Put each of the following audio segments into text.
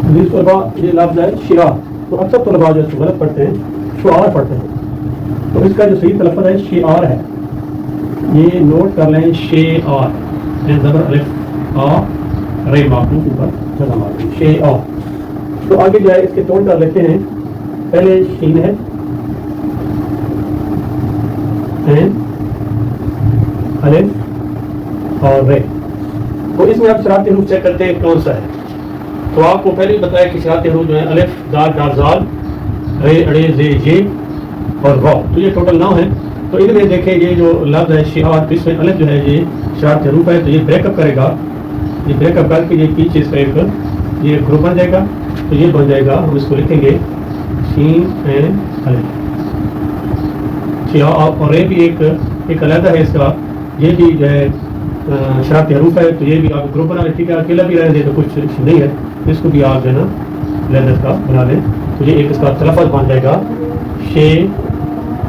जिस तलबा ये लफ्ज़ है शियार, तो अक्सर तलबा जो गलत पढ़ते हैं शुआर पढ़ते हैं, तो इसका जो सही तलफ़्ज़ है शिआर है। ये नोट कर लें, शेआर, ज़बर अलिफ आ रे माकूफ ऊपर जज़म आ गई, शेआर। तो आगे जो है इसके तोड़ कर लेते हैं। पहले शीन है, अलिफ और रे। तो इसमें आप शरारती हरूफ चेक करते हैं कौन सा है। तो आपको पहले ही बताया कि शरारती हरूफ जो है अलिफ, दाल, दाल, जाल, रे, अड़े, जे, जे और वाव। तो ये टोटल 9 है। तो इनमें देखें ये जो लफ्ज़ है शिआर, तो इसमें अलिफ जो है ये शरारती हरूफ है, तो ये ब्रेकअप करेगा। ये ब्रेकअप करके ये पीछे इसका एक ये ग्रुप बन जाएगा। तो ये बन जाएगा, हम इसको लिखेंगे शीन एंड अलिफ। शिआर और रे भी एक अलहदा है इसका, ये भी जो है शरारती हरूफ है। तो ये भी आप ग्रुप बना लें, ठीक है। अकेला भी रहने दे तो कुछ नहीं है, इसको भी आप जो है ना लहदा का बना लें। तो ये एक इसका तलफ़्ज़ बन जाएगा शे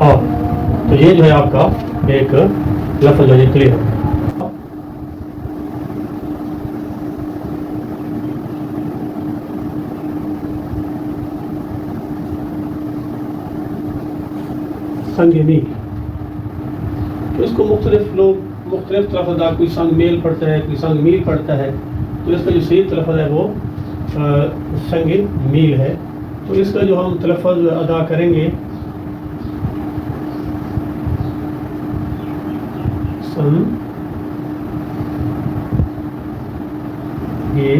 और। तो ये जो है आपका एक लफ्ज़ जो है क्लियर है। संगीनी, तो इसको मुख्तलिफ लोग मुख्तलिफ तलफ़्ज़, कोई संग मेल पढ़ता है, कोई संग मील पढ़ता है। तो इसका जो सही तलफ़्ज़ है वो संग मील है। तो इसका जो हम तलफ़्ज़ अदा करेंगे ये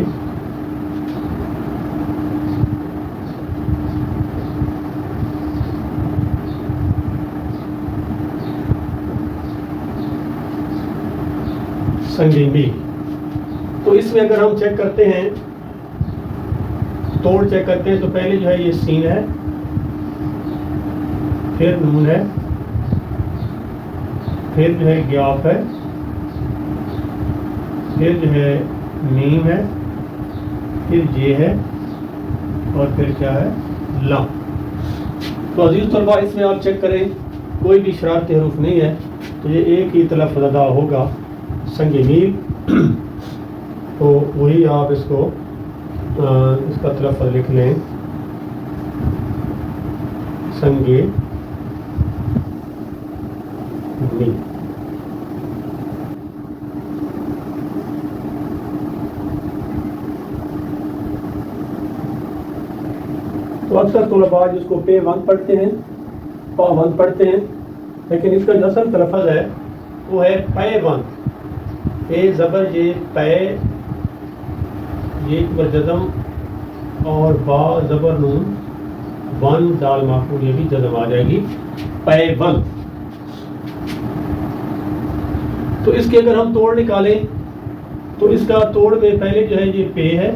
संगीनी। तो इसमें अगर हम चेक करते हैं, तोड़ चेक करते हैं, तो पहले जो है ये सीन है, फिर नून है, फिर जो है ग्याफ है, फिर जो है मीम है, फिर जे है और फिर क्या है लाम। तो अजीज तलबा इसमें आप चेक करें, कोई भी शरारती हरूफ नहीं है। तो ये एक ही तलफ़्ज़ अदा होगा, संगे मील। तो वही आप इसको इसका तलफ़्ज़ लिख लें, संगे मील। तो अक्सर तलबा जिसको पे वन पढ़ते हैं, पा वन पढ़ते हैं, लेकिन इसका जो असल तलफ़्ज़ है वो है पै वन। ए ज़बर ये पै, ये पर जज़म और बा ज़बर नून, वन दाल माफूल, ये भी जज़म आ जाएगी, पै वन। तो इसके अगर हम तोड़ निकालें तो इसका तोड़ में पहले जो है ये पे है,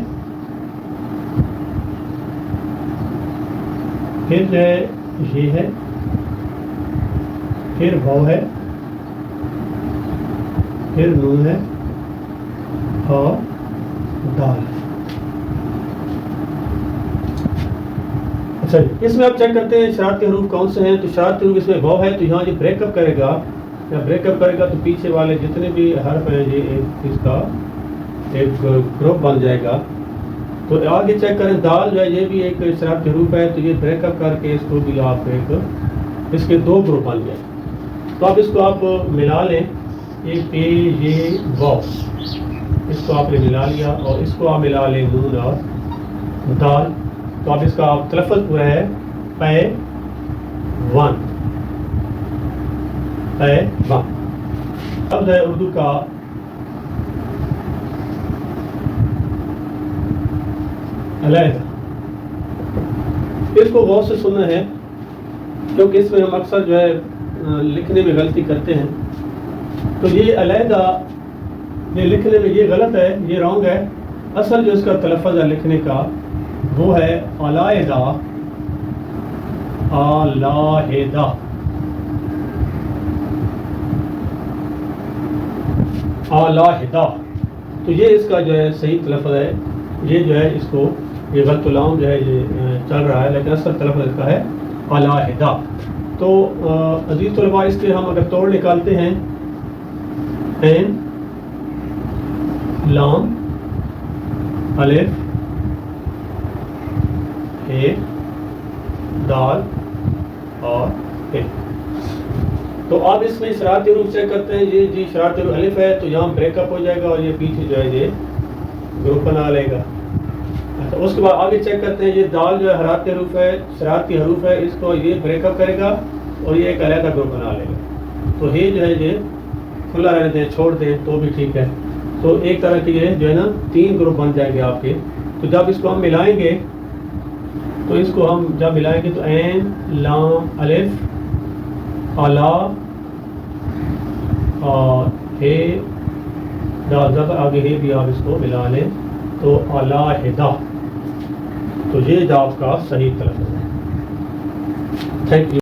फिर जो है ये है, फिर वाव है, फिर नून है और दाल। अच्छा, इसमें आप चेक करते हैं शरारती हरूफ कौन से हैं। तो शरारती हरूफ इसमें वाव है, तो यहाँ ये ब्रेकअप करेगा, या ब्रेकअप करेगा तो पीछे वाले जितने भी हर्फ हैं ये इसका एक ग्रुप बन जाएगा। तो आगे चेक करें, दाल जो है ये भी एक शरारती हरूफ है, तो ये ब्रेकअप करके इसको भी आप एक इसके 2 ग्रुप बन गए। तो अब इसको आप मिला लें, ये पे ये वाव, इसको आपने मिला लिया और इसको आप मिला लें नून और दाल। तो अब इसका आप तलफ़्ज़ पूरा है पै वन, पै वन। अब है उर्दू का अलहदा, इसको गौर से सुनना है क्योंकि इसमें हम अक्सर जो है लिखने में गलती करते हैं। तो ये अलहदा ये लिखने में ये गलत है, ये रॉन्ग है। असल जो इसका तलफ़्ज़ है लिखने का वो है अलाहिदा, अलाहिदा, अलाहिदा। तो ये इसका जो है सही तलफ़्ज़ है। ये जो है इसको ये गलतुलाम जो है ये चल रहा है, लेकिन असल तलफ़्ज़ इसका है अलाहिदा। तो अज़ीज़ तलबा इसके हम अगर तोड़ निकालते हैं, ऐन, लाम, अलिफ, हे दाल और हे। तो अब इसमें शरारती रूप चेक करते हैं, ये जी शरारती रूप अलिफ है तो यहाँ ब्रेकअप हो जाएगा और ये पीछे जो है ये ग्रुप बना लेगा। अच्छा, उसके बाद आगे चेक करते हैं, ये दाल जो है शरारती हरूफ है, शरारती हरूफ है, इसको ये ब्रेकअप करेगा और ये एक अलग ग्रुप बना लेगा। तो हे जो है ये खुला रहने दें, छोड़ दें तो भी ठीक है। तो एक तरह के ये जो है ना 3 ग्रुप बन जाएंगे आपके। तो जब इसको हम मिलाएंगे तो इसको हम जब मिलाएंगे तो ऐन लाम अलिफ अला और हे दाल ज़बर, आगे हे भी आप इसको मिला लें तो अलाहिदा। तो ये आपका सही तलफ़्ज़ है। Thank you.